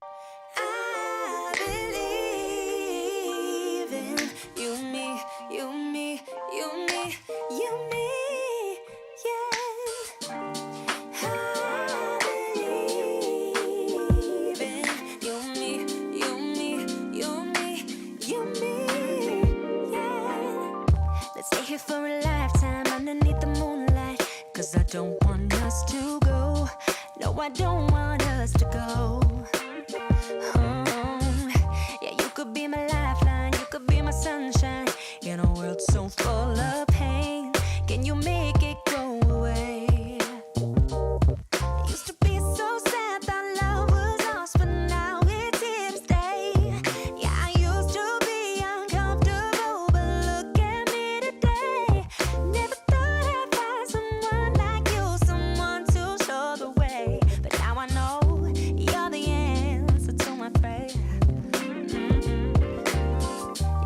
I believe in you, me, you, me, you, me, you, me, yeah. I believe in you, me, you, me, you, me, you, me, yeah. Let's stay here for a lifetime underneath the moonlight, 'cause I don't want us to go. No, I don't want us to go. Yeah, you could be my lifeline, you could be my sunshine in a world so full of pain. Can you make it go away? Used to be so sad that love was lost, but now it's here to stay. Yeah, I used to be uncomfortable, but look at me today. Never thought I'd find someone like you, someone to show the way. But now I know you're the answer to my prayer.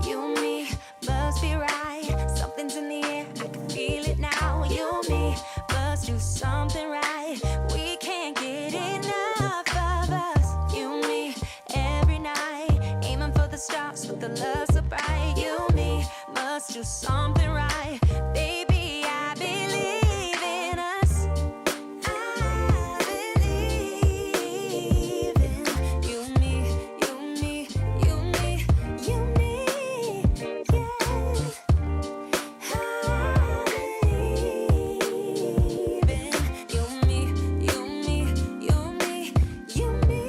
You and me must be right. Something's in the air, I can feel it now. You and me must do something right. We can't get enough of us. You and me every night, aiming for the stars with the love so bright. You and me must do something right. Baby, I believe in us. I believe in you and me, you and me, you and me, you and me, yeah. I believe in you and me, you and me, you and me, you and me,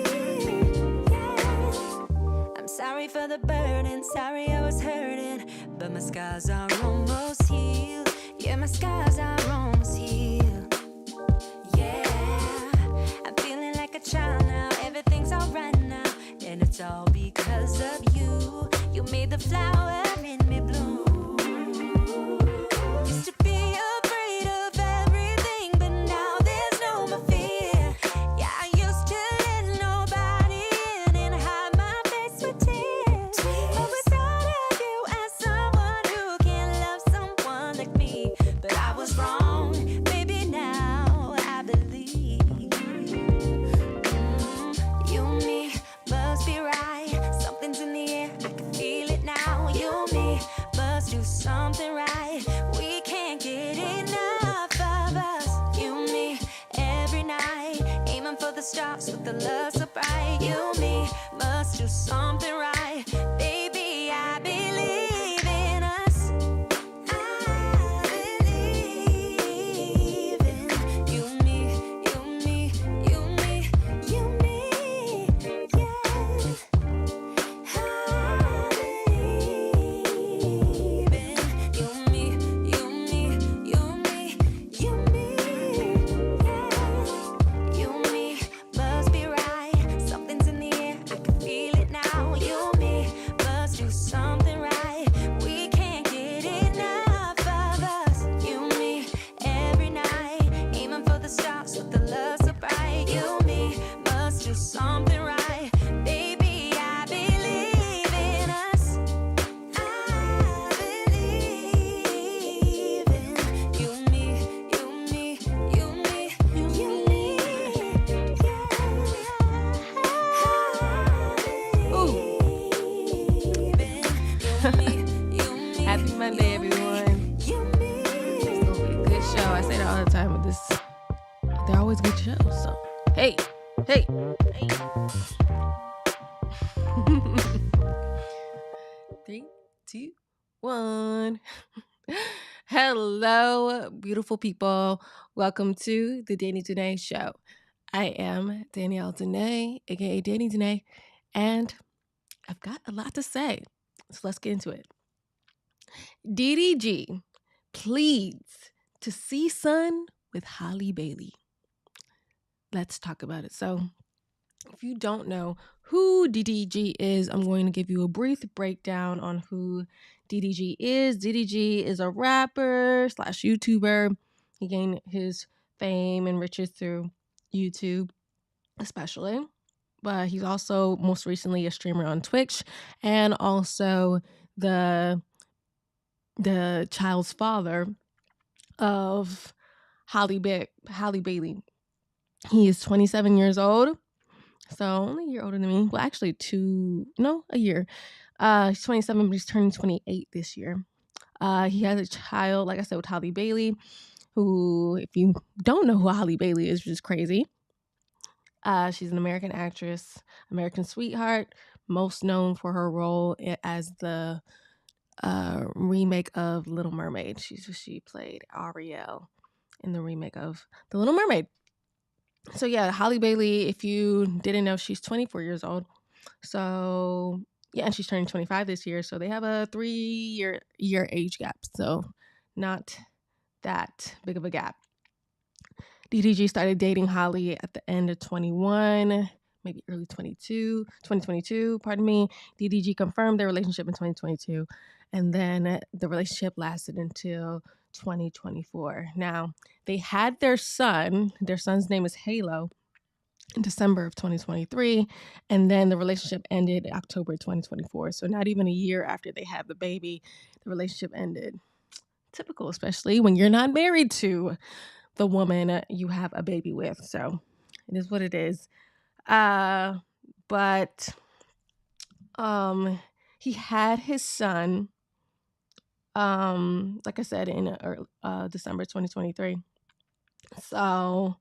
yeah. I'm sorry for the burden, sorry I was hurting, but my scars are almost healed. Yeah, my scars are almost healed. Yeah, I'm feeling like a child now. Everything's alright now, and it's all because of you. You made the flower in me bloom. Used to be afraid of everything, but now there's no more fear. Yeah, I used to let nobody in and hide my face with tears. Always thought of you as someone who can love someone like me, but I was wrong. Maybe now I believe. You and me must be right. Something's in the air, I can feel it now. You and me must do something right. We can't get enough of us. You and me every night, aiming for the stars with the love so bright. You and me must do something right. Baby, I believe in us. I believe in you and me, you and me, you and me, you and me, yeah. I believe in you and me, you and me, you and me, you and me, yeah. You and me must be right. Something's in the air, I can feel it now. You and me must do something right. We can't get enough of us. You and me every night, aiming for the stars with the love so bright. You and me must do something right. Baby, I believe in us. I believe in you and me, you and me, you and me, you and me, yeah. Ooh. Believe in you and me, you and me, Happy Monday, everyone. you and me. It's gonna be a good show. I say that all the time with this. They're always good shows. So, hey. 3, 2, 1. Hello, beautiful people. Welcome to the Danea Show. I am Danielle Danea, aka Danny Danea, and I've got a lot to say. So let's get into it. DDG pleads to see Sun with Halle Bailey. Let's talk about it. So, if you don't know who DDG is, I'm going to give you a brief breakdown on who DDG is. DDG is a rapper / YouTuber. He gained his fame and riches through YouTube, especially. But he's also most recently a streamer on Twitch and also the child's father of Halle Bailey. He is 27 years old. So only a year older than me. Well, actually a year. He's 27, but he's turning 28 this year. He has a child, like I said, with Halle Bailey, who, if you don't know who Halle Bailey is, which is crazy, she's an American actress, American sweetheart, most known for her role as the remake of Little Mermaid. She played Ariel in the remake of The Little Mermaid. So yeah, Halle Bailey, if you didn't know, she's 24 years old. So yeah, and she's turning 25 this year. So they have a 3-year age gap. So not that big of a gap. DDG started dating Halle at the end of 21, maybe early 2022, pardon me. DDG confirmed their relationship in 2022, and then the relationship lasted until 2024. Now, they had their son. Their son's name is Halo in December of 2023, and then the relationship ended October 2024. So not even a year after they had the baby, the relationship ended. Typical, especially when you're not married to the woman you have a baby with. So it is what it is. But he had his son, like I said, in December 2023. So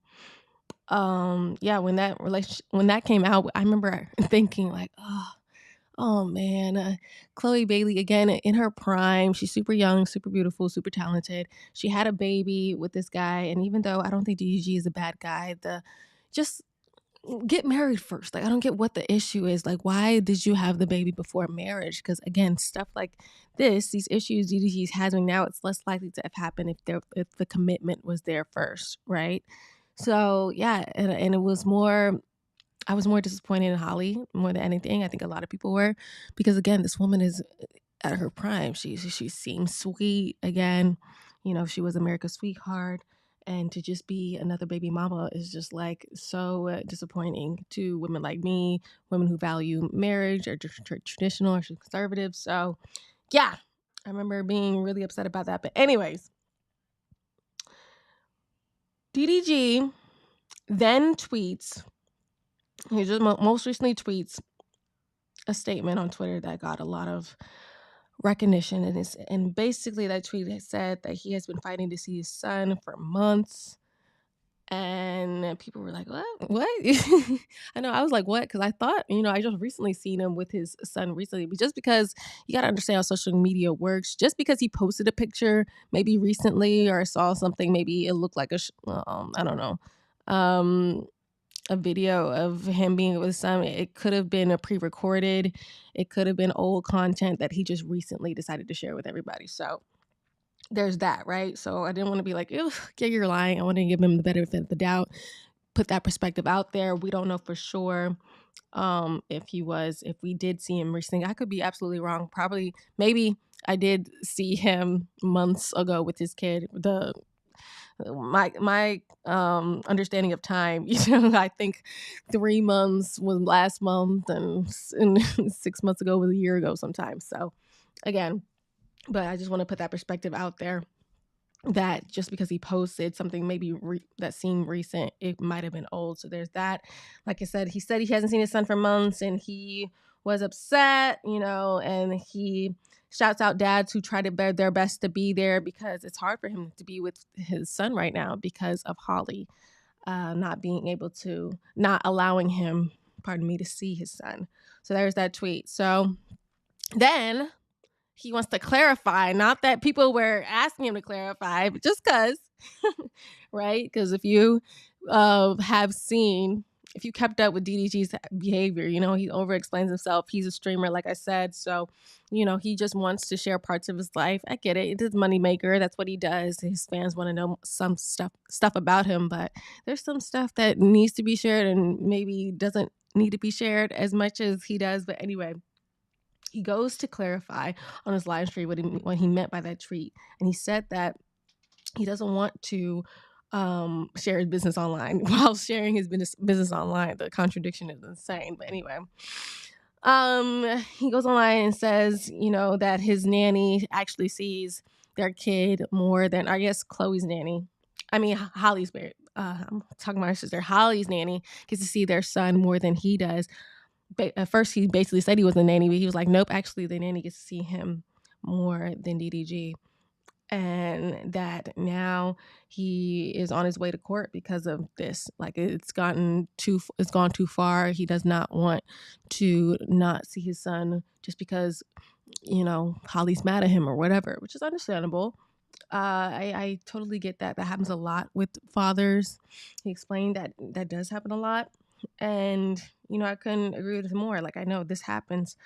yeah, when that came out, I remember thinking like, oh man, Chloe Bailey again in her prime. She's super young, super beautiful, super talented. She had a baby with this guy, and even though I don't think DDG is a bad guy, just get married first. Like, I don't get what the issue is. Like, why did you have the baby before marriage? Because again, stuff like these issues DDG is having now, it's less likely to have happened if the commitment was there first, right? So yeah, and it was more. I was more disappointed in Halle more than anything. I think a lot of people were, because again, this woman is at her prime. She seems sweet again. She was America's sweetheart, and to just be another baby mama is just like so disappointing to women like me, women who value marriage or traditional or conservative. So, yeah, I remember being really upset about that. But anyways, DDG then tweets. He just most recently tweets a statement on Twitter that got a lot of recognition, and basically that tweet said that he has been fighting to see his son for months, and people were like, what? I know, I was like, what? Because I thought, I just recently seen him with his son recently, but just because you got to understand how social media works, just because he posted a picture maybe recently or saw something, maybe it looked like I don't know, a video of him being with his son. It could have been a pre-recorded. It could have been old content that he just recently decided to share with everybody. So there's that, right? So I didn't want to be like, ew, yeah, you're lying. I want to give him the benefit of the doubt, put that perspective out there. We don't know for sure if we did see him recently. I could be absolutely wrong. Probably, maybe I did see him months ago with his kid. My understanding of time, I think 3 months was last month, and 6 months ago was a year ago sometimes. So again, but I just want to put that perspective out there, that just because he posted something maybe that seemed recent, it might have been old. So there's that. Like I said, he hasn't seen his son for months, and he was upset, and he shouts out dads who try to bear their best to be there, because it's hard for him to be with his son right now because of Halle not allowing him, to see his son. So there's that tweet. So then he wants to clarify, not that people were asking him to clarify, but just because, right? Because if you if you kept up with DDG's behavior, he over-explains himself. He's a streamer, like I said. So, he just wants to share parts of his life. I get it. It's his moneymaker. That's what he does. His fans want to know some stuff about him, but there's some stuff that needs to be shared and maybe doesn't need to be shared as much as he does. But anyway, he goes to clarify on his live stream what he meant by that tweet. And he said that he doesn't want to share his business online while sharing his business online. The contradiction is insane. But anyway, he goes online and says, that his nanny actually sees their kid more than, I guess, Chloe's nanny. I mean, Holly's I'm talking about her sister Holly's nanny, gets to see their son more than he does. At first, he basically said he was a nanny, but he was like, nope, actually, the nanny gets to see him more than DDG. And that now he is on his way to court because of this. Like, it's gone too far. He does not want to not see his son just because, Holly's mad at him or whatever, which is understandable. I totally get that. That happens a lot with fathers. He explained that that does happen a lot. And, I couldn't agree with him more. Like, I know this happens.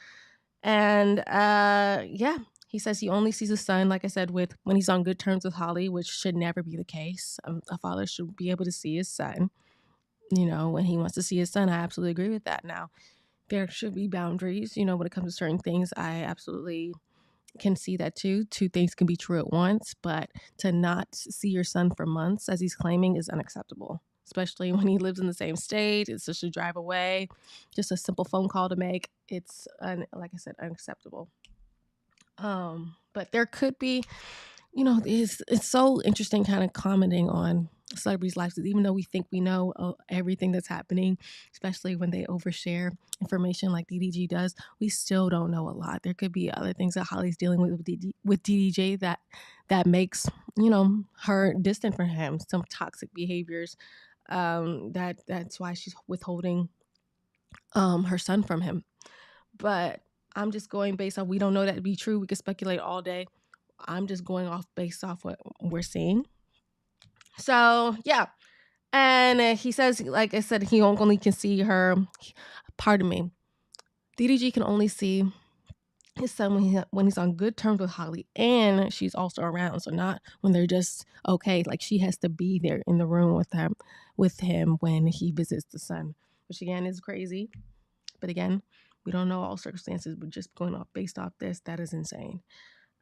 And yeah, he says he only sees his son, like I said, when he's on good terms with Holly, which should never be the case. A father should be able to see his son, when he wants to see his son. I absolutely agree with that. Now, there should be boundaries, when it comes to certain things. I absolutely can see that too. Two things can be true at once, but to not see your son for months, as he's claiming, is unacceptable, especially when he lives in the same state. It's just a drive away, just a simple phone call to make. It's, like I said, unacceptable. But there could be, it's so interesting kind of commenting on celebrities' lives, even though we think we know everything that's happening, especially when they overshare information like DDG does, we still don't know a lot. There could be other things that Holly's dealing with DDJ that makes, her distant from him, some toxic behaviors. That's why she's withholding her son from him. But I'm just going based on, we don't know that to be true. We could speculate all day. I'm just going based off what we're seeing. So yeah. And he says, like I said, he only can see her. Pardon me. DDG can only see his son when he's on good terms with Holly, and she's also around. So not when they're just okay. Like, she has to be there in the room with him when he visits the son, which again is crazy. But again, we don't know all circumstances. We're just going off based off this. That is insane.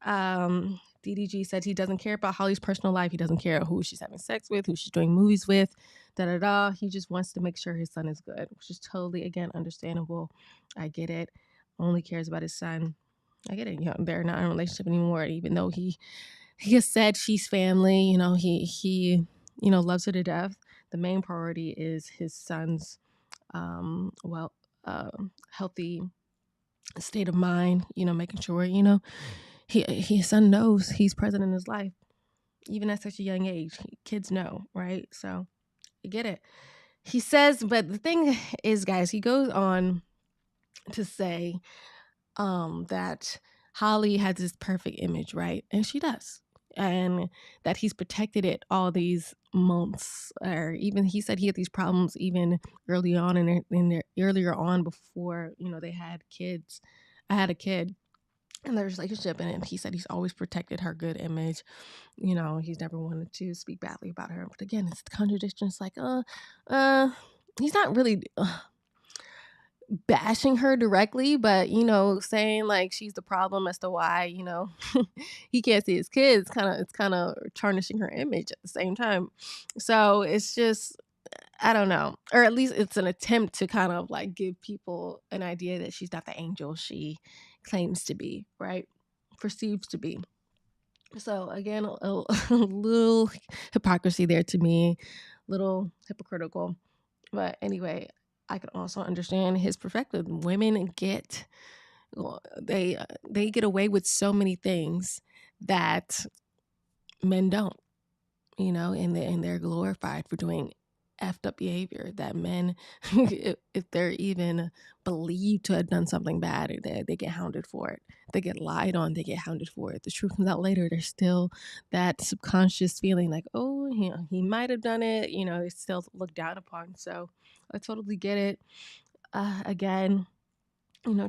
DDG said he doesn't care about Holly's personal life. He doesn't care who she's having sex with, who she's doing movies with, da-da-da. He just wants to make sure his son is good, which is totally, again, understandable. I get it. Only cares about his son. I get it. They're not in a relationship anymore, even though he has said she's family. He loves her to death. The main priority is his son's healthy state of mind, making sure, his son knows he's present in his life, even at such a young age. Kids know, right? So I get it. He says, but the thing is, guys, he goes on to say that Holly has this perfect image, right? And she does. And that he's protected it all these months, or even he said he had these problems even early on earlier on before, they had kids. I had a kid in their relationship, and he said he's always protected her good image. He's never wanted to speak badly about her. But again, it's the contradiction. It's like, he's not really bashing her directly, but saying like she's the problem as to why he can't see his kids. It's kind of tarnishing her image at the same time. So it's just, I don't know, or at least it's an attempt to kind of like give people an idea that she's not the angel she claims to be, right? Perceives to be. So again, a little hypocrisy there to me, little hypocritical. But anyway, I can also understand his perspective. Women they get away with so many things that men don't, and they're glorified for doing effed up behavior that men, if they're even believed to have done something bad, they get hounded for it. They get lied on, they get hounded for it. The truth comes out later. There's still that subconscious feeling like, oh, he might have done it. It's still looked down upon. So I totally get it. Again,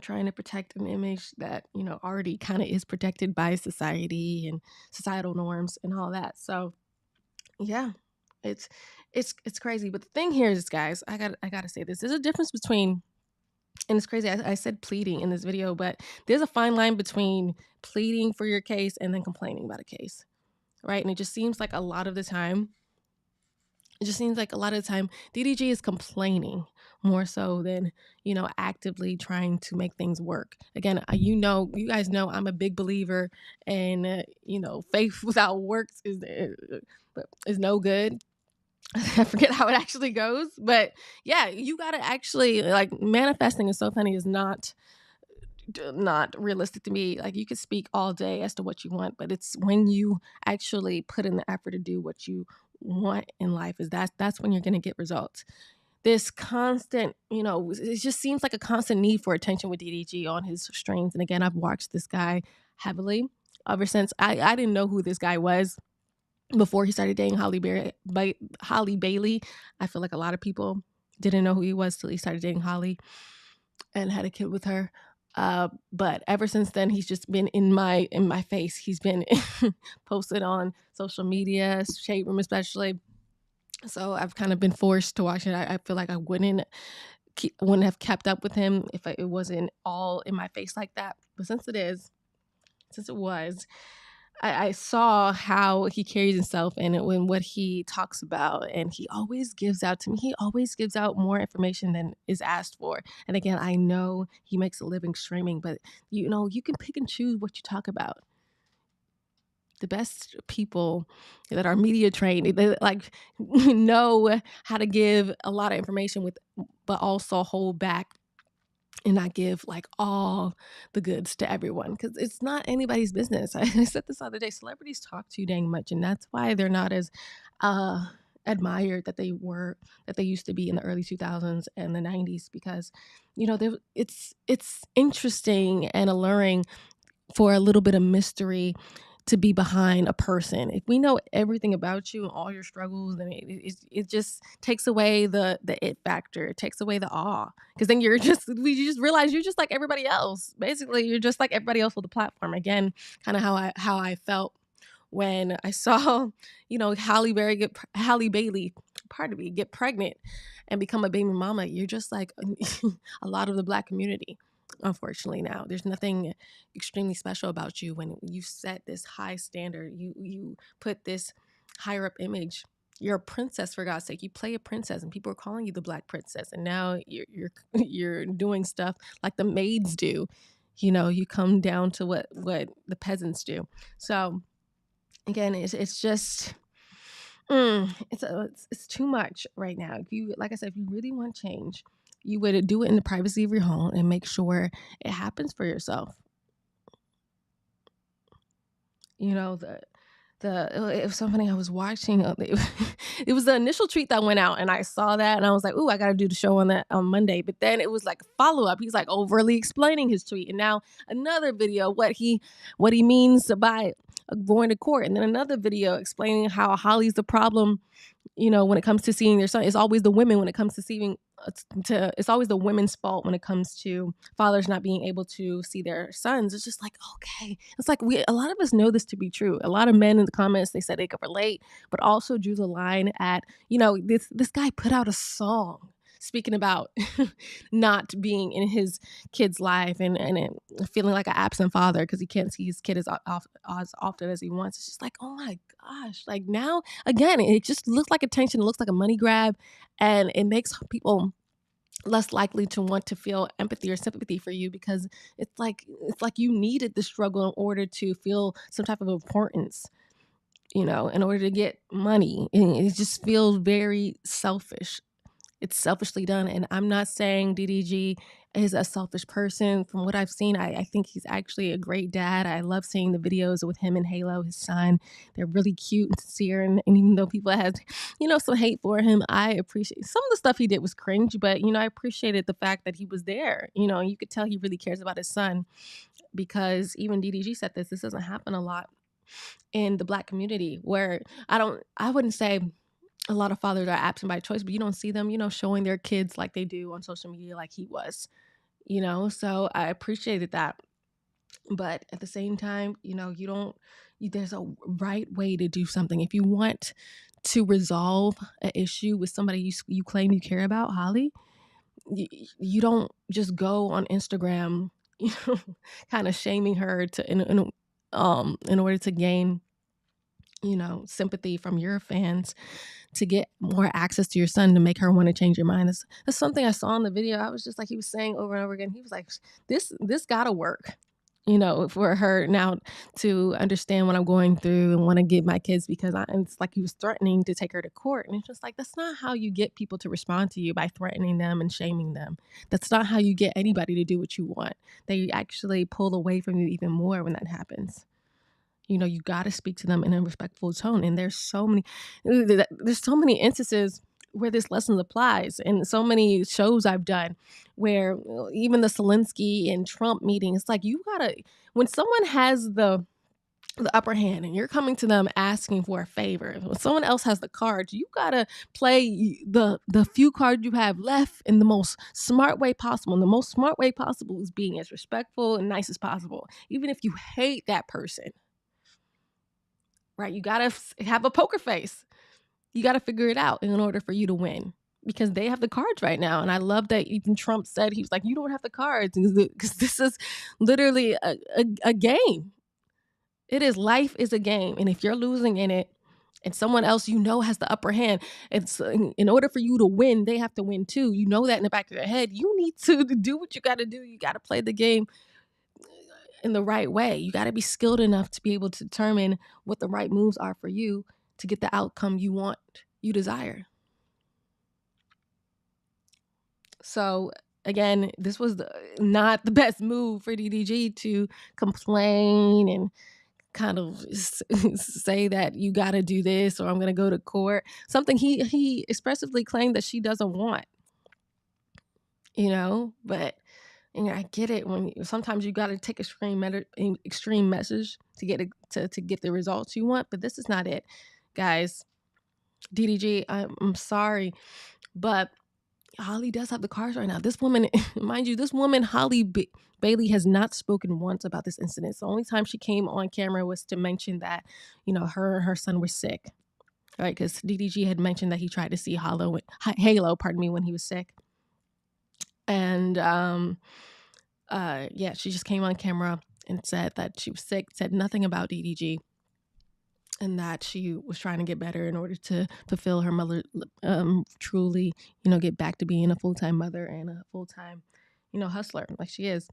trying to protect an image that, already kind of is protected by society and societal norms and all that. So yeah, it's crazy. But the thing here is, guys, I gotta say this. There's a difference between, and it's crazy, I said pleading in this video, but there's a fine line between pleading for your case and then complaining about a case, right? And it just seems like a lot of the time DDG is complaining more so than, actively trying to make things work. Again, you guys know I'm a big believer in, faith without works is no good. I forget how it actually goes, but yeah, you gotta actually like manifesting is so funny is not realistic to me. Like you could speak all day as to what you want, but it's when you actually put in the effort to do what you want in life is that's when you're gonna get results. This constant, it just seems like a constant need for attention with DDG on his streams. And again, I've watched this guy heavily ever since I didn't know who this guy was before he started dating Holly Bailey. I feel like a lot of people didn't know who he was till he started dating Holly and had a kid with her. But ever since then, he's just been in my face. He's been posted on social media, Shade Room especially. So I've kind of been forced to watch it. I feel like I wouldn't have kept up with him if it wasn't all in my face like that. But since it was, I saw how he carries himself and what he talks about, and he always gives out to me. He always gives out more information than is asked for. And again, I know he makes a living streaming, but you can pick and choose what you talk about. The best people that are media trained, they like know how to give a lot of information but also hold back and not give like all the goods to everyone because it's not anybody's business. I said this the other day, celebrities talk too dang much, and that's why they're not as admired that they used to be in the early 2000s and the 90s because it's interesting and alluring for a little bit of mystery to be behind a person. If we know everything about you and all your struggles, then it just takes away the it factor. It takes away the awe. Because then you just realize you're just like everybody else. Basically, you're just like everybody else with the platform. Again, kind of how I felt when I saw, Halle Bailey, pardon me, get pregnant and become a baby mama. You're just like a lot of the Black community. Unfortunately, now there's nothing extremely special about you when you set this high standard. You put this higher up image. You're a princess, for God's sake. You play a princess, and people are calling you the Black princess. And now you're doing stuff like the maids do. You come down to what the peasants do. So again, it's just. It's too much right now. Like I said, if you really want change, you would do it in the privacy of your home and make sure it happens for yourself. It was something I was watching. It was the initial tweet that went out, and I saw that, and I was like, "Ooh, I got to do the show on that on Monday." But then it was like a follow up. He's like overly explaining his tweet, and now another video what he means by going to court, and then another video explaining how Holly's the problem. When it comes to seeing their son, it's always the women when it comes to seeing. It's always the women's fault when it comes to fathers not being able to see their sons. It's just like, okay, it's like a lot of us know this to be true. A lot of men in the comments, they said they could relate, but also drew the line at this guy put out a song speaking about not being in his kid's life and feeling like an absent father because he can't see his kid as often as he wants. It's just like, oh my gosh, like now again, it just looks like attention. It looks like a money grab, and it makes people less likely to want to feel empathy or sympathy for you because it's like you needed the struggle in order to feel some type of importance, in order to get money. And it just feels very selfish. It's selfishly done. And I'm not saying DDG is a selfish person. From what I've seen, I think he's actually a great dad. I love seeing the videos with him and Halo, his son. They're really cute and sincere. And even though people had, some hate for him, I appreciate some of the stuff he did was cringe, but, I appreciated the fact that he was there. You could tell he really cares about his son because even DDG said this doesn't happen a lot in the Black community where I wouldn't say a lot of fathers are absent by choice, but you don't see them, showing their kids like they do on social media like he was, so I appreciated that. But at the same time, there's a right way to do something. If you want to resolve an issue with somebody you claim you care about, Holly, you don't just go on Instagram, kind of shaming her in order to gain sympathy from your fans to get more access to your son to make her want to change your mind. That's something I saw in the video. I was just like, he was saying over and over again, he was like, this gotta work. for her now to understand what I'm going through and want to get my kids, because it's like he was threatening to take her to court. And it's just like, that's not how you get people to respond to you, by threatening them and shaming them. That's not how you get anybody to do what you want. They actually pull away from you even more when that happens. You got to speak to them in a respectful tone. And there's so many instances where this lesson applies, and so many shows I've done where even the Zelensky and Trump meetings, like, you gotta, when someone has the upper hand and you're coming to them asking for a favor, when someone else has the cards, you gotta play the few cards you have left in the most smart way possible. And the most smart way possible is being as respectful and nice as possible, even if you hate that person. Right? You gotta have a poker face. You got to figure it out in order for you to win, because they have the cards right now. And I love that even Trump said, he was like, you don't have the cards, because this is literally a game. It is, life is a game. And if you're losing in it and someone else has the upper hand, it's in order for you to win, they have to win too. You know that in the back of your head. You need to do what you got to do. You got to play the game in the right way. You got to be skilled enough to be able to determine what the right moves are for you to get the outcome you desire. So again, this was not the best move for DDG to complain and kind of say that you got to do this, or I'm going to go to court. Something he expressively claimed that she doesn't want. But I get it, when sometimes you got to take extreme measures to get the results you want, but this is not it, guys. DDG, I'm sorry, but Halle does have the cards right now. This woman, mind you, Halle Bailey, has not spoken once about this incident. The only time she came on camera was to mention that, her and her son were sick, right? Because DDG had mentioned that he tried to see Halo, when he was sick. And she just came on camera and said that she was sick, said nothing about DDG, and that she was trying to get better in order to fulfill her mother, truly, get back to being a full-time mother and a full-time, hustler like she is.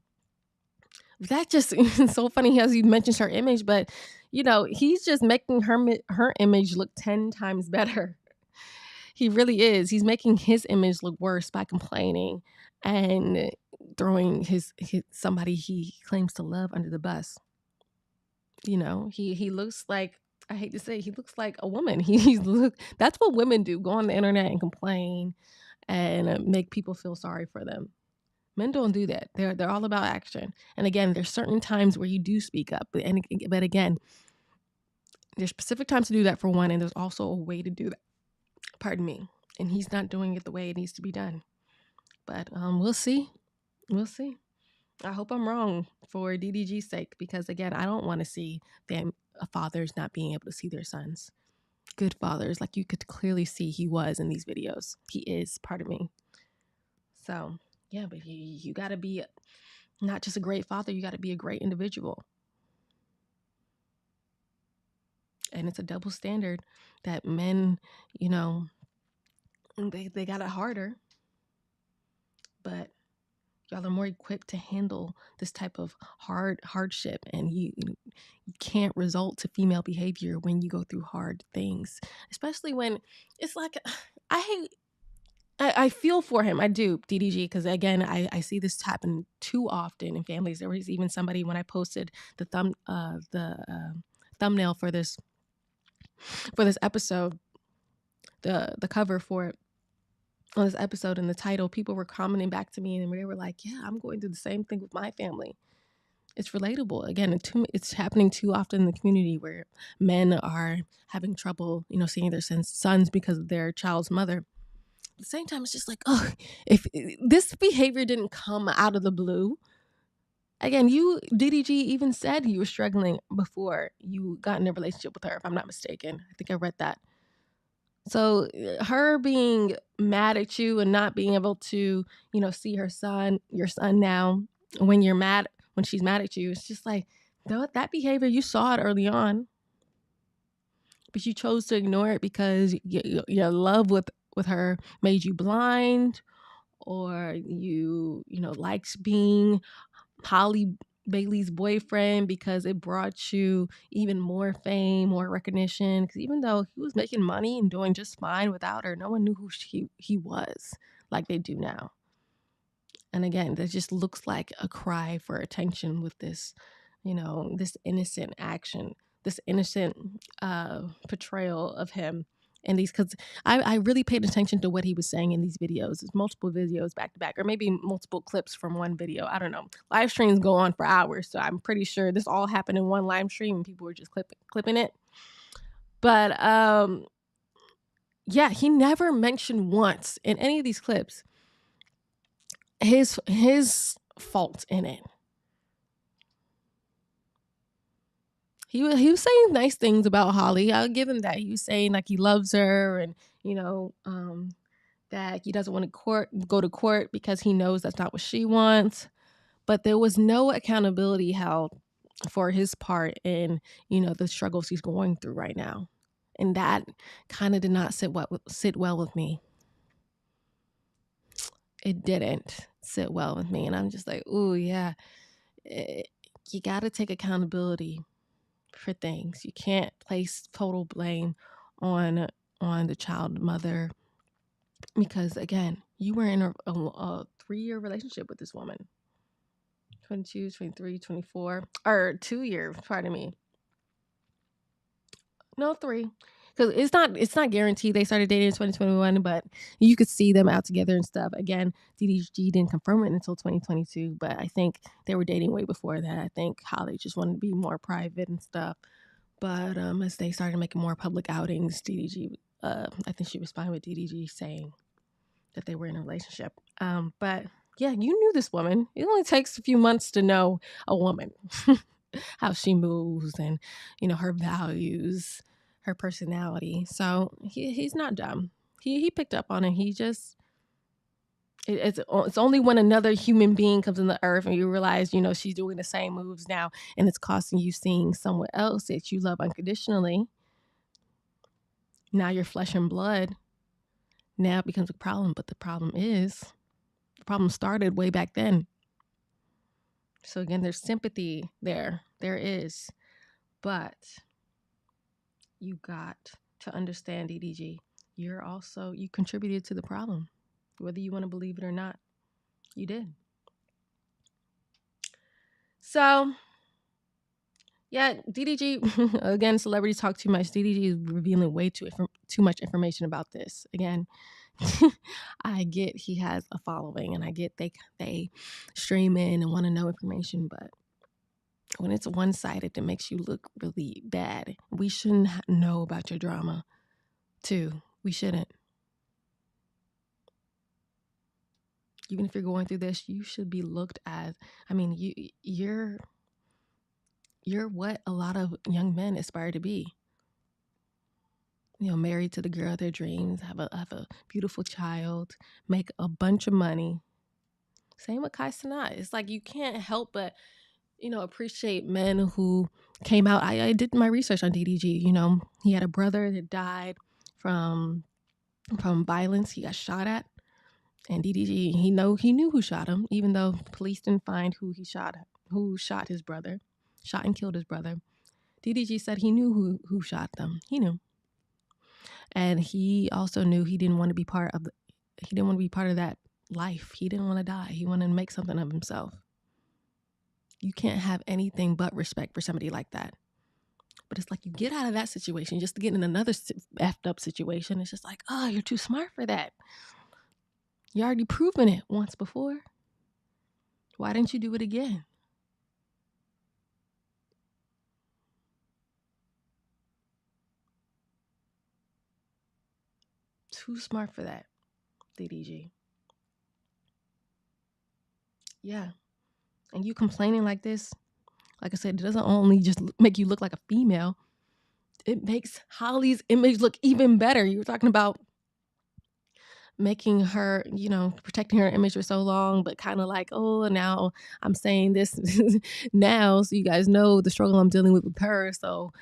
That just is so funny as he mentions her image, but, he's just making her image look 10 times better. He really is. He's making his image look worse by complaining and throwing his somebody he claims to love under the bus. He looks like, I hate to say, he looks like a woman. That's what women do. Go on the internet and complain and make people feel sorry for them. Men don't do that. They're all about action. And again, there's certain times where you do speak up. But again, there's specific times to do that for one, and there's also a way to do that. Pardon me. And he's not doing it the way it needs to be done. But we'll see. We'll see. I hope I'm wrong for DDG's sake, because again, I don't want to see fathers not being able to see their sons. Good fathers, like you could clearly see he was in these videos. He is, pardon me. So yeah, but you got to be not just a great father, you got to be a great individual. And it's a double standard that men, they got it harder, but y'all are more equipped to handle this type of hardship, and you can't result to female behavior when you go through hard things, especially when it's like, I feel for him. I do, DDG, because again, I see this happen too often in families. There was even somebody, when I posted the thumbnail for this episode, the cover for it on this episode, and the title, people were commenting back to me, and they were like, yeah, I'm going through the same thing with my family. It's relatable. Again, it's happening too often in the community, where men are having trouble, seeing their sons because of their child's mother. At the same time, it's just like, oh, if this behavior didn't come out of the blue. Again, DDG even said you were struggling before you got in a relationship with her, if I'm not mistaken. I think I read that. So her being mad at you and not being able to, see your son now, when she's mad at you, it's just like, that behavior, you saw it early on, but you chose to ignore it because your love with her made you blind, or likes being Halle Bailey's boyfriend because it brought you even more fame, more recognition. Because even though he was making money and doing just fine without her, no one knew who he was like they do now. And again, that just looks like a cry for attention with this, this innocent action, this innocent portrayal of him. And these, because I really paid attention to what he was saying in these videos. It's multiple videos back to back, or maybe multiple clips from one video. I don't know. Live streams go on for hours, so I'm pretty sure this all happened in one live stream and people were just clipping it. But yeah, he never mentioned once in any of these clips his fault in it. He was saying nice things about Halle. I'll give him that. He was saying like he loves her, and that he doesn't want to go to court because he knows that's not what she wants. But there was no accountability held for his part in the struggles he's going through right now, and that kind of did not sit well with me. It didn't sit well with me, and I'm just like, ooh, yeah, you got to take accountability for things. You can't place total blame on the child mother, because again, you were in a 3-year relationship with this woman. 22, 23, 24, or 2 years, pardon me. No, 3. Because it's not guaranteed. They started dating in 2021, but you could see them out together and stuff. Again, DDG didn't confirm it until 2022, but I think they were dating way before that. I think Halle just wanted to be more private and stuff. But as they started making more public outings, DDG, I think she was fine with DDG saying that they were in a relationship. But yeah, you knew this woman. It only takes a few months to know a woman, how she moves and, her values, her personality. So he's not dumb. He picked up on it. He just, it's only when another human being comes in the earth and you realize, she's doing the same moves now and it's costing you seeing someone else that you love unconditionally. Now you're flesh and blood. Now it becomes a problem. But the problem started way back then. So again, there's sympathy there. There is. But you got to understand, DDG, you contributed to the problem. Whether you want to believe it or not, you did. So, yeah, DDG, again, celebrities talk too much. DDG is revealing way too much information about this. Again, I get he has a following, and I get they stream in and want to know information, but when it's one-sided, it makes you look really bad. We shouldn't know about your drama, too. We shouldn't. Even if you're going through this, you should be looked at. I mean, you're what a lot of young men aspire to be. Married to the girl of their dreams, have a beautiful child, make a bunch of money. Same with Kai Cenat. It's like you can't help but, appreciate men who came out. I did my research on DDG. He had a brother that died from violence. He got shot at. And DDG, he knew who shot him, even though police didn't find who shot his brother, shot and killed his brother. DDG said he knew who shot them. He knew. And he also knew he didn't want to be part of that life. He didn't want to die. He wanted to make something of himself. You can't have anything but respect for somebody like that. But it's like you get out of that situation just to get in another effed up situation. It's just like, oh, you're too smart for that. You already proven it once before. Why didn't you do it again? Too smart for that, DDG. Yeah. And you complaining like this, like I said, it doesn't only just make you look like a female. It makes Halle's image look even better. You were talking about making her, protecting her image for so long, but kind of like, oh, now I'm saying this now, so you guys know the struggle I'm dealing with her. So,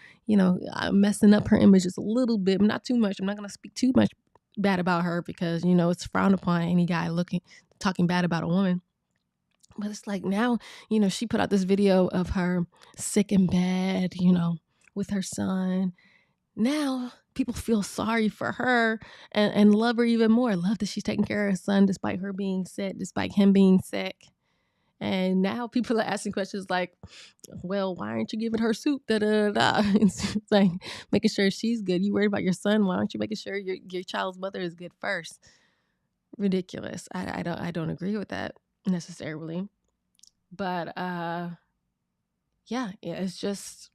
I'm messing up her image just a little bit, but not too much. I'm not going to speak too much bad about her because, it's frowned upon any guy talking bad about a woman. But it's like now, she put out this video of her sick in bed, with her son. Now people feel sorry for her and love her even more. Love that she's taking care of her son despite her being sick, despite him being sick. And now people are asking questions like, well, why aren't you giving her soup? Da, da, da, da. It's like making sure she's good. You worried about your son. Why aren't you making sure your child's mother is good first? Ridiculous. I don't agree with that necessarily. But yeah, it's just,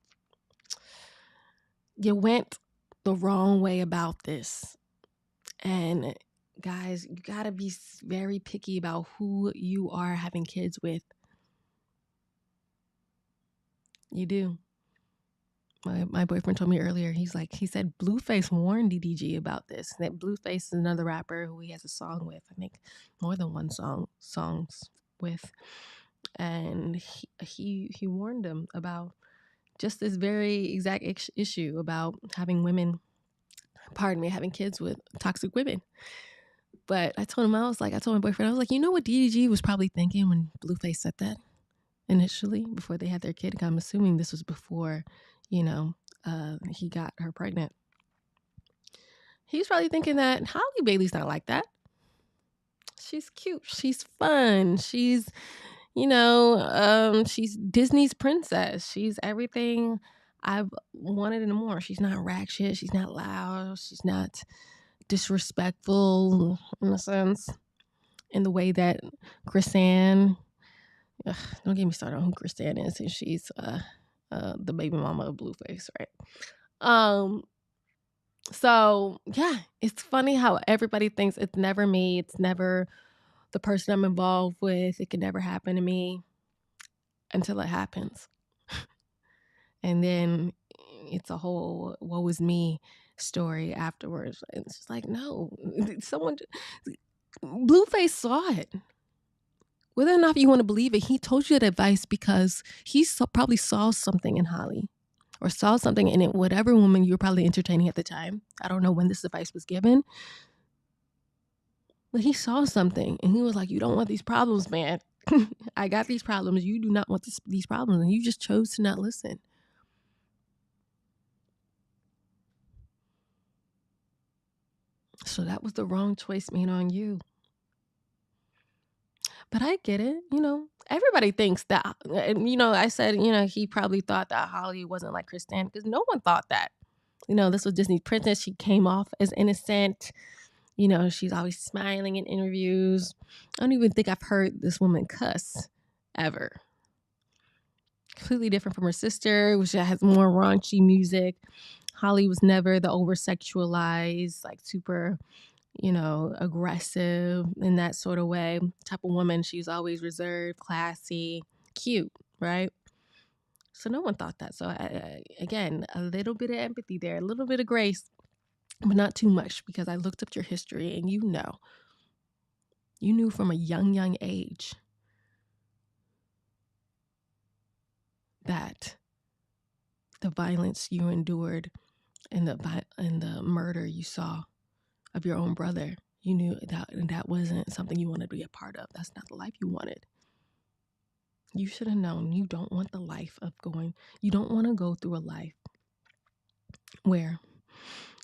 you went the wrong way about this. And guys, you gotta be very picky about who you are having kids with. You do. My boyfriend told me earlier, he said Blueface warned DDG about this. That Blueface is another rapper who he has a song with, I think more than one songs with. And he warned him about just this very exact issue about having kids with toxic women. But I told my boyfriend, I was like, you know what DDG was probably thinking when Blueface said that initially before they had their kid? I'm assuming this was before, he got her pregnant. He's probably thinking that Halle Bailey's not like that. She's cute. She's fun. She's, she's Disney's princess. She's everything I've wanted and more. She's not ratchet. She's not loud. She's not disrespectful in a sense, in the way that Chrisanne. Don't get me started on who Chrisanne is. And she's the baby mama of Blueface, right? So yeah, it's funny how everybody thinks it's never me. It's never the person I'm involved with. It can never happen to me until it happens. And then it's a whole woe is me story afterwards. It's just like, no, Blueface saw it. Whether or not you want to believe it, he told you that advice because he probably saw something in Halle or saw something in it, whatever woman you were probably entertaining at the time. I don't know when this advice was given. But he saw something and he was like, you don't want these problems, man. I got these problems. You do not want these problems. And you just chose to not listen. So that was the wrong choice made on you. But I get it. Everybody thinks that, I said, he probably thought that Halle wasn't like Chrisanne because no one thought that. This was Disney's princess. She came off as innocent. She's always smiling in interviews. I don't even think I've heard this woman cuss ever. Completely different from her sister, which has more raunchy music. Halle was never the over-sexualized, like super, aggressive in that sort of way type of woman. She's always reserved, classy, cute, right? So no one thought that. So again, a little bit of empathy there, a little bit of grace, but not too much, because I looked up your history and you knew from a young age that the violence you endured and the murder you saw of your own brother, you knew that wasn't something you wanted to be a part of. That's not the life you wanted. You should have known you don't want the life you don't want to go through a life where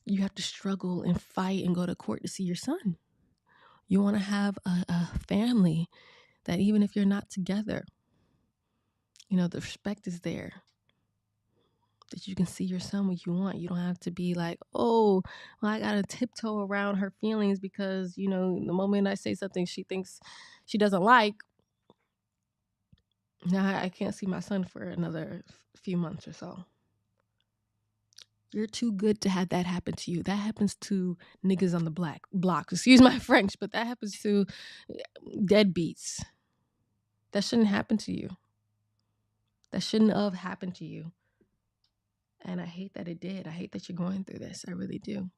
you have to struggle and fight and go to court to see your son. You want to have a family that even if you're not together, the respect is there. That you can see your son when you want. You don't have to be like, oh, well, I got to tiptoe around her feelings because, the moment I say something she thinks she doesn't like, now I can't see my son for another few months or so. You're too good to have that happen to you. That happens to niggas on the block. Excuse my French, but that happens to deadbeats. That shouldn't happen to you. That shouldn't have happened to you. And I hate that it did. I hate that you're going through this. I really do.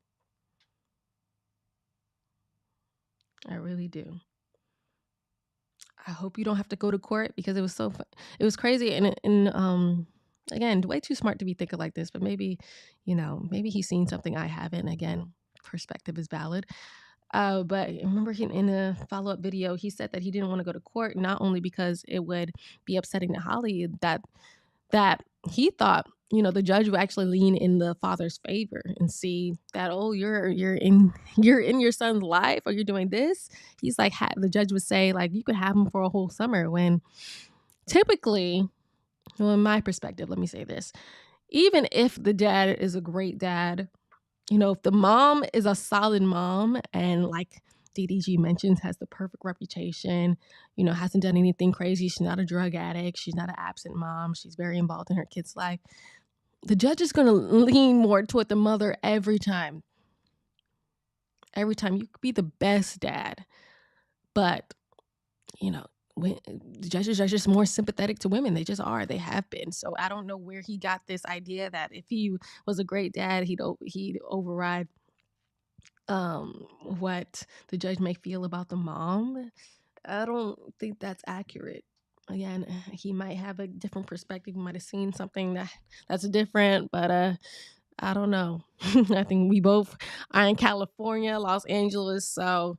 I really do. I hope you don't have to go to court because it was so fun. It was crazy. And again, way too smart to be thinking like this, but maybe, maybe he's seen something I haven't. Again, perspective is valid. But I remember in a follow-up video, he said that he didn't want to go to court, not only because it would be upsetting to Holly, that he thought, the judge would actually lean in the father's favor and see that, oh, you're in your son's life, or you're doing this. He's like, the judge would say, like, you could have him for a whole summer, when typically, well, in my perspective, let me say this, even if the dad is a great dad, if the mom is a solid mom and, like DDG mentions, has the perfect reputation, hasn't done anything crazy, she's not a drug addict, she's not an absent mom, she's very involved in her kid's life, the judge is going to lean more toward the mother every time. Every time. You could be the best dad, but, when the judges are just more sympathetic to women. They just are. They have been. So I don't know where he got this idea that if he was a great dad, he'd override what the judge may feel about the mom. I don't think that's accurate. Again, he might have a different perspective. He might have seen something that's different, but I don't know. I think we both are in California, Los Angeles, so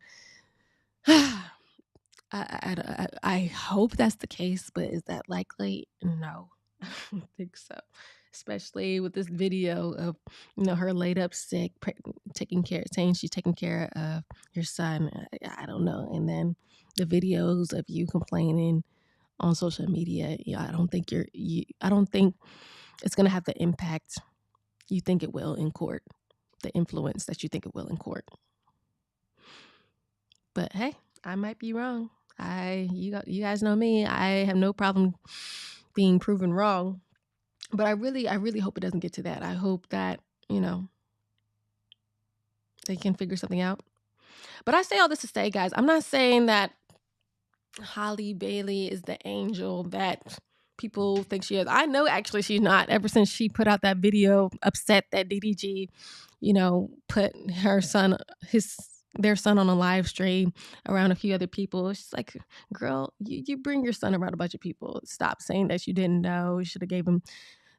I hope that's the case, but is that likely? No, I don't think so. Especially with this video of, her laid up sick, saying she's taking care of your son. I don't know. And then the videos of you complaining on social media. I don't think I don't think it's gonna have the impact you think it will in court, the influence that you think it will in court. But hey, I might be wrong. You guys know me. I have no problem being proven wrong. But I really hope it doesn't get to that. I hope that, they can figure something out. But I say all this to say, guys, I'm not saying that Halle Bailey is the angel that people think she is. I know actually she's not. Ever since she put out that video upset that DDG, put their son on a live stream around a few other people. She's like, girl, you bring your son around a bunch of people. Stop saying that you didn't know. You should have gave him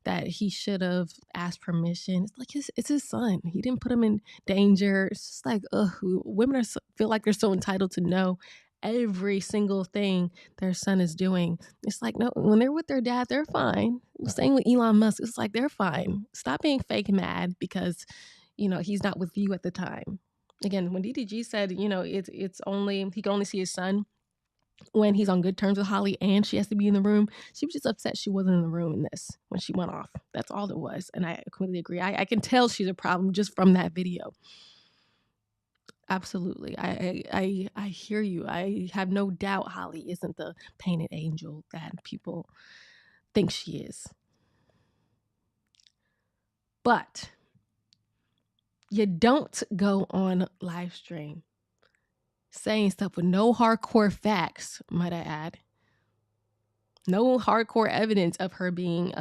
that. He should have asked permission. It's like it's his son. He didn't put him in danger. It's just like, women feel like they're so entitled to know every single thing their son is doing. It's like, no, when they're with their dad, they're fine. Same with Elon Musk. It's like, they're fine. Stop being fake mad because, he's not with you at the time. Again, when DDG said, it's only, he can only see his son when he's on good terms with Holly and she has to be in the room. She was just upset she wasn't in the room in this when she went off. That's all it was. And I completely agree. I can tell she's a problem just from that video. Absolutely. I hear you. I have no doubt Holly isn't the painted angel that people think she is. But you don't go on live stream saying stuff with no hardcore facts, might I add. No hardcore evidence of her being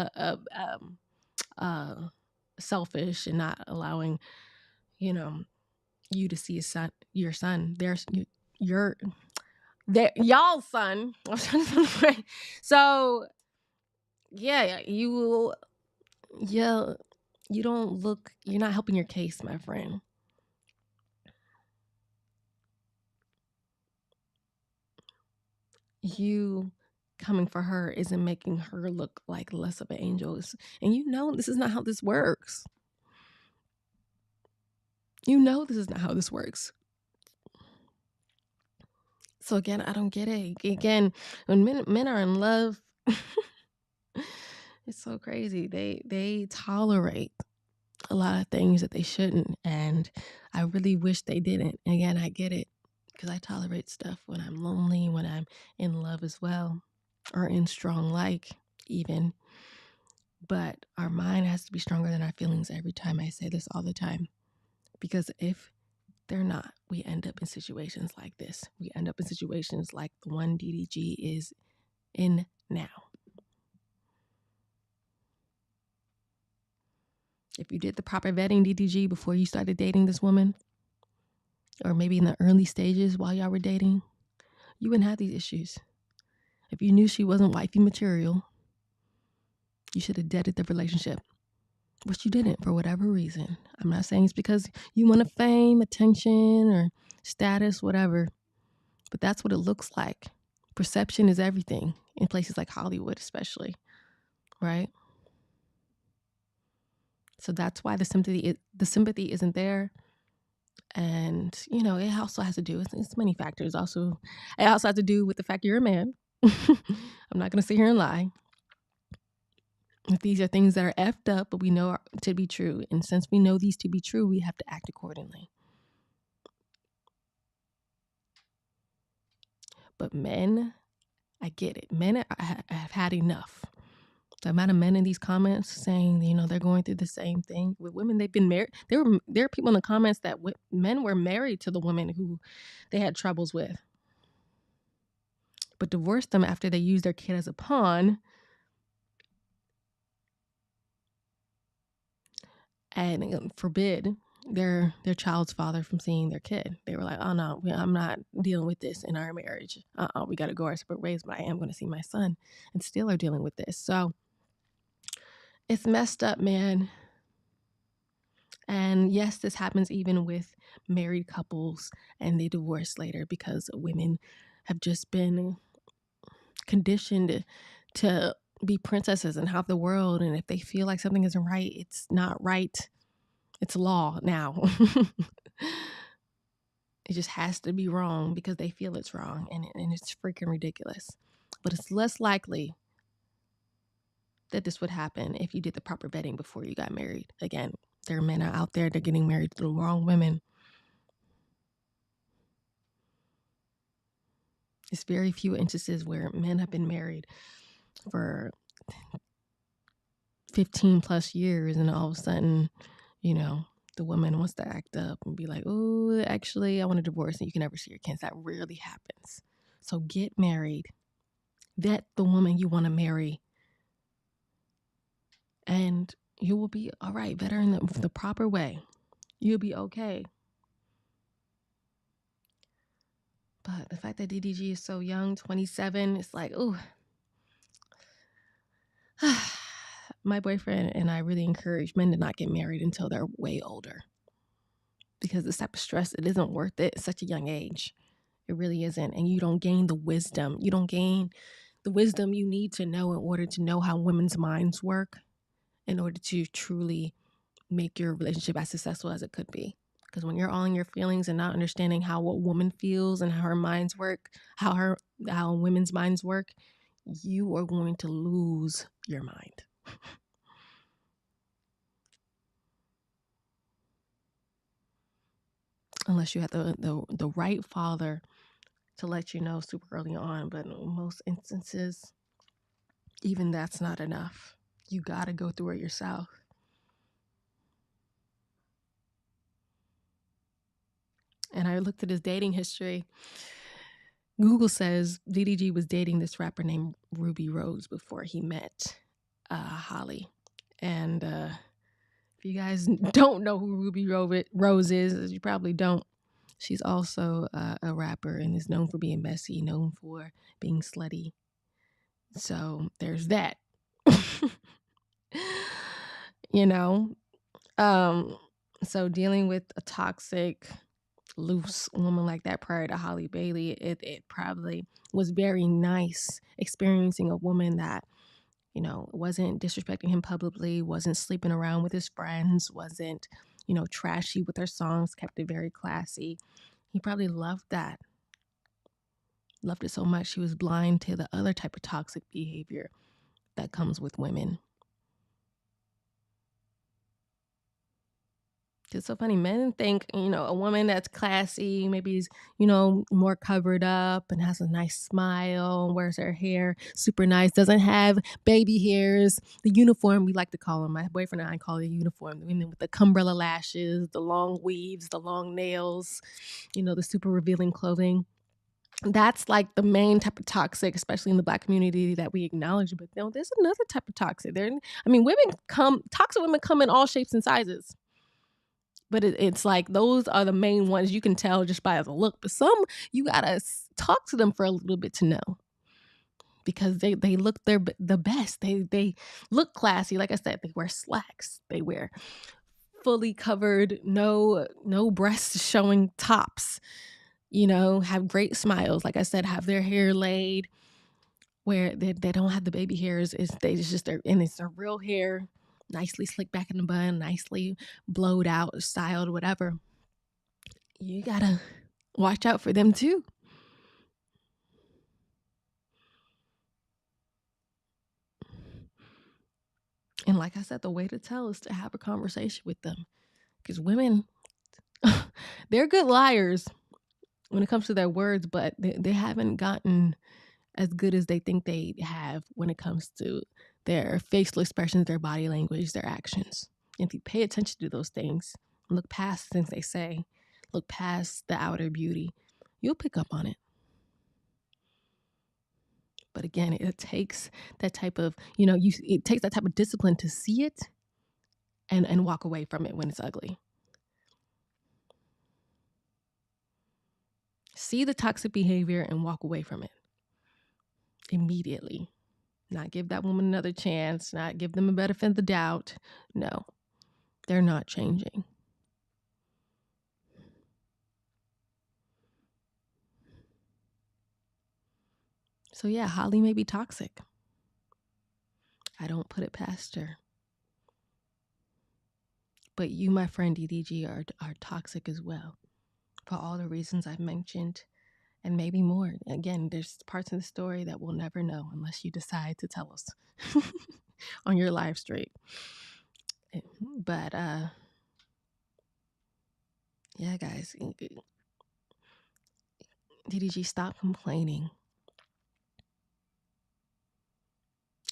selfish and not allowing, you to see your son. Y'all's son. So yeah, you don't look, you're not helping your case, my friend. You coming for her isn't making her look like less of an angel. And this is not how this works. This is not how this works. So again, I don't get it. Again, when men are in love, it's so crazy. They tolerate a lot of things that they shouldn't, and I really wish they didn't. Again, I get it because I tolerate stuff when I'm lonely, when I'm in love as well, or in strong like even. But our mind has to be stronger than our feelings every time. I say this all the time. Because if they're not, we end up in situations like this. We end up in situations like the one DDG is in now. If you did the proper vetting, DDG, before you started dating this woman, or maybe in the early stages while y'all were dating, you wouldn't have these issues. If you knew she wasn't wifey material, you should have deaded the relationship. but you didn't for whatever reason. I'm not saying it's because you want fame, attention, or status, whatever, but that's what it looks like. Perception is everything in places like Hollywood, especially, right? So that's why the sympathy isn't there. And it also has to do with it's many factors. It also has to do with the fact you're a man. I'm not going to sit here and lie. If these are things that are effed up, but we know are to be true, and since we know these to be true, we have to act accordingly. But men, I get it. Men have had enough. The amount of men in these comments saying, they're going through the same thing with women. They've been married. There are people in the comments that men were married to the women who they had troubles with, but divorced them after they used their kid as a pawn. And forbid their child's father from seeing their kid. They were like, oh no, I'm not dealing with this in our marriage. We got to go our separate ways, but I am going to see my son, and still are dealing with this. So it's messed up, man. And yes, this happens even with married couples and they divorce later because women have just been conditioned to be princesses and have the world. And if they feel like something isn't right, it's not right. It's law now. It just has to be wrong because they feel it's wrong, and it's freaking ridiculous. But it's less likely that this would happen if you did the proper vetting before you got married. Again, there are men out there that are getting married to the wrong women. It's very few instances where men have been married for 15 plus years and all of a sudden, the woman wants to act up and be like, oh, actually, I want a divorce, and you can never see your kids. That rarely happens. So get married. Vet the woman you want to marry. And you will be all right. Vet her in the proper way. You'll be okay. But the fact that DDG is so young, 27, it's like, oh. My boyfriend and I really encourage men to not get married until they're way older. Because this type of stress, it isn't worth it at such a young age. It really isn't. And you don't gain the wisdom. You don't gain the wisdom you need to know in order to know how women's minds work, in order to truly make your relationship as successful as it could be. Because when you're all in your feelings and not understanding how a woman feels and how her minds work, how women's minds work, you are going to lose your mind. Unless you have the right father to let you know super early on. But in most instances, even that's not enough. You got to go through it yourself. And I looked at his dating history. Google says DDG was dating this rapper named Ruby Rose before he met Halle. And if you guys don't know who Ruby Rose is, you probably don't. She's also a rapper and is known for being messy, known for being slutty. So there's that. So dealing with a toxic, loose woman like that prior to Halle Bailey, it probably was very nice experiencing a woman that, wasn't disrespecting him publicly, wasn't sleeping around with his friends, wasn't, trashy with her songs, kept it very classy. He probably loved that. Loved it so much he was blind to the other type of toxic behavior that comes with women. It's so funny. Men think, a woman that's classy, maybe is, more covered up and has a nice smile, wears her hair super nice, doesn't have baby hairs. The uniform, we like to call them. My boyfriend and I call it a uniform. The women with the umbrella lashes, the long weaves, the long nails, the super revealing clothing. That's like the main type of toxic, especially in the Black community, that we acknowledge. But there's another type of toxic. Toxic women come in all shapes and sizes. But it's like those are the main ones you can tell just by the look. But some, you got to talk to them for a little bit to know. because they look the best. They look classy. Like I said, they wear slacks. They wear fully covered, no breasts showing tops. Have great smiles. Like I said, have their hair laid where they don't have the baby hairs. It's their real hair, nicely slicked back in the bun, nicely blowed out, styled, whatever. You gotta watch out for them too. And like I said, the way to tell is to have a conversation with them. Because women, they're good liars when it comes to their words, but they haven't gotten as good as they think they have when it comes to their facial expressions, their body language, their actions. And if you pay attention to those things, look past things they say, look past the outer beauty, you'll pick up on it. But again, it takes that type of, it takes that type of discipline to see it and walk away from it when it's ugly. See the toxic behavior and walk away from it immediately. Not give that woman another chance, not give them a benefit of the doubt. No, they're not changing. So yeah, Halle may be toxic. I don't put it past her. But you, my friend DDG, are toxic as well, for all the reasons I've mentioned, and maybe more. Again, there's parts of the story that we'll never know unless you decide to tell us on your live stream. But yeah, guys, DDG, stop complaining.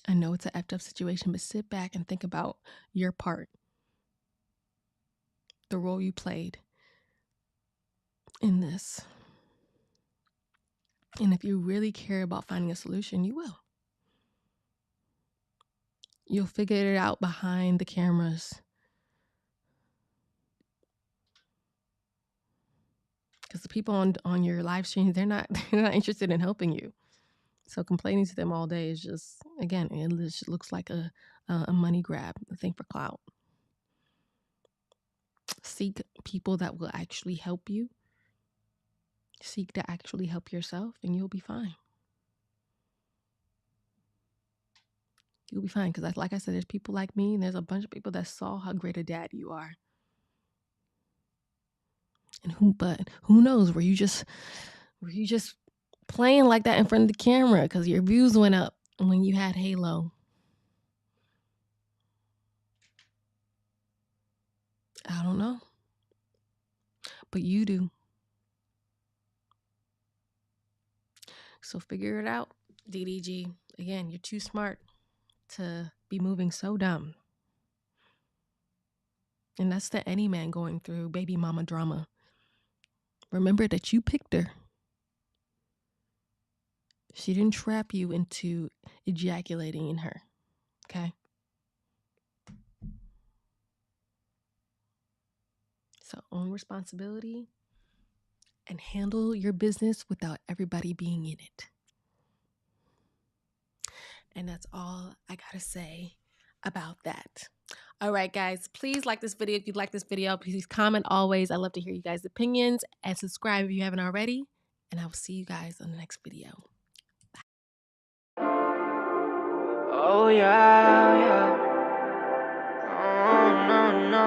I know it's an effed up situation, but sit back and think about your part, the role you played in this. And if you really care about finding a solution, you will. You'll figure it out behind the cameras. Because the people on your live stream, they're not interested in helping you. So complaining to them all day is just, again, it just looks like a money grab, a thing for clout. Seek people that will actually help you. Seek to actually help yourself, and you'll be fine. You'll be fine, because like I said, there's people like me, and there's a bunch of people that saw how great a dad you are. And who knows? Were you just playing like that in front of the camera because your views went up when you had Halo? I don't know. But you do. So figure it out, DDG. Again, you're too smart to be moving so dumb. And that's to any man going through baby mama drama. Remember that you picked her. She didn't trap you into ejaculating in her. Okay? So own responsibility and handle your business without everybody being in it. And that's all I gotta say about that. All right, guys, please like this video. If you like this video, please comment always. I love to hear you guys' opinions, and subscribe if you haven't already. And I will see you guys on the next video. Oh yeah, yeah. Oh no, no.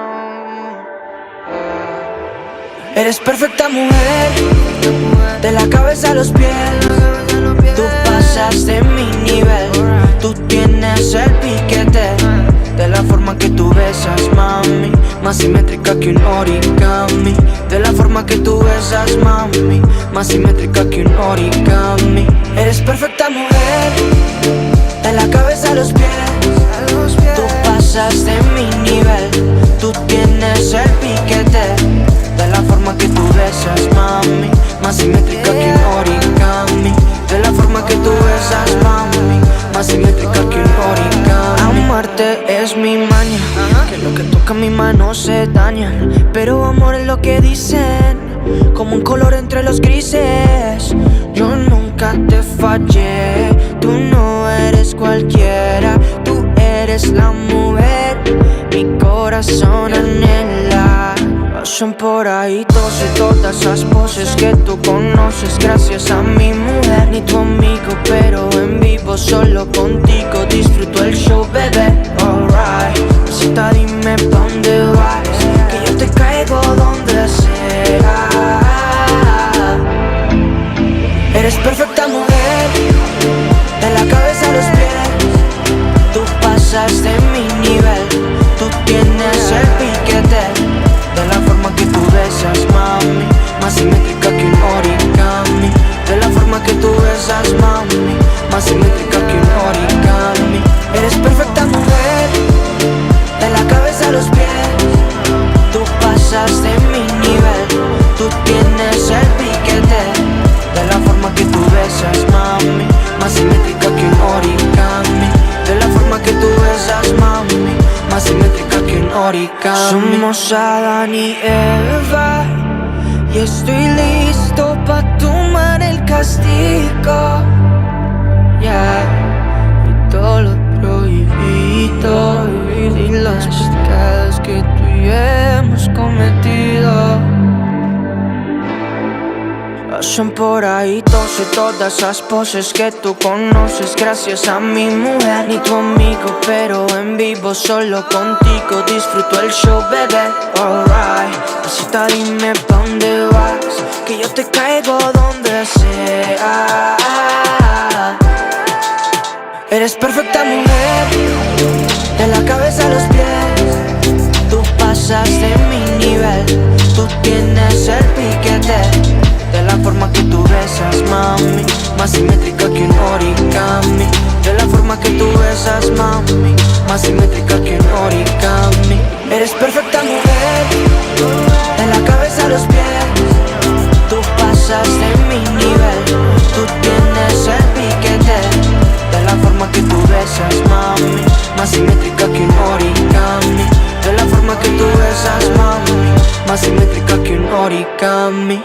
Eres perfecta mujer, de la cabeza a los pies. Tú pasas de mi nivel. Tú tienes el piquete, de la forma que tú besas, mami, más simétrica que un origami. De la forma que tú besas, mami, más simétrica que un origami. Eres perfecta mujer, de la cabeza a los pies. Tú pasas de mi nivel. Tú tienes el piquete, de la forma que tú besas, mami, más simétrica que un origami. De la forma que tú besas, mami, más simétrica que un origami. Amarte es mi maña, que lo que toca mi mano se daña. Pero amor es lo que dicen, como un color entre los grises. Yo nunca nunca te fallé. Tú no eres cualquiera, tú eres la mujer mi corazón anhela. Pasan por ahí todos y todas esas poses que tú conoces gracias a mi mujer. Ni tu amigo, pero en vivo solo contigo disfruto el show, bebé. Alright, cosita, dime pa' dónde vas, que yo te caigo donde sea. Eres perfecta mujer, de la cabeza a los pies. Tú pasas de mi nivel, tú tienes el piquete. De la forma que tú besas, mami, más simétrica que un origami. De la forma que tú besas, mami, más simétrica que un origami. Eres perfecta mujer, de la cabeza a los pies. Tú pasas de mi nivel, tú tienes el piquete. De la forma que tú besas, mami, más simétrica que un origami. De la forma que tú besas, mami, más simétrica que un origami. Somos Adán y Eva, y estoy listo pa' tomar el castigo. Yeah, y todo lo prohibido y los pecados que tú y yo hemos cometido. Pasan por ahí todos y todas esas poses que tú conoces gracias a mi mujer. Ni tu amigo, pero en vivo solo contigo disfruto el show, bebé. Alright, cosita, dime pa' dónde vas, que yo te caigo donde sea. Eres perfecta mujer, de la cabeza a los pies. Tú pasas de mi nivel, tú tienes el piquete. De la forma que tú besas, mami, más simétrica que un origami. De la forma que tú besas, mami, más simétrica que un origami. Eres perfecta mujer, de la cabeza a los pies. Tú pasas de mi nivel, tú tienes el piquete. De la forma que tú besas, mami, más simétrica que un origami. De la forma que tú besas, mami, más simétrica que un origami.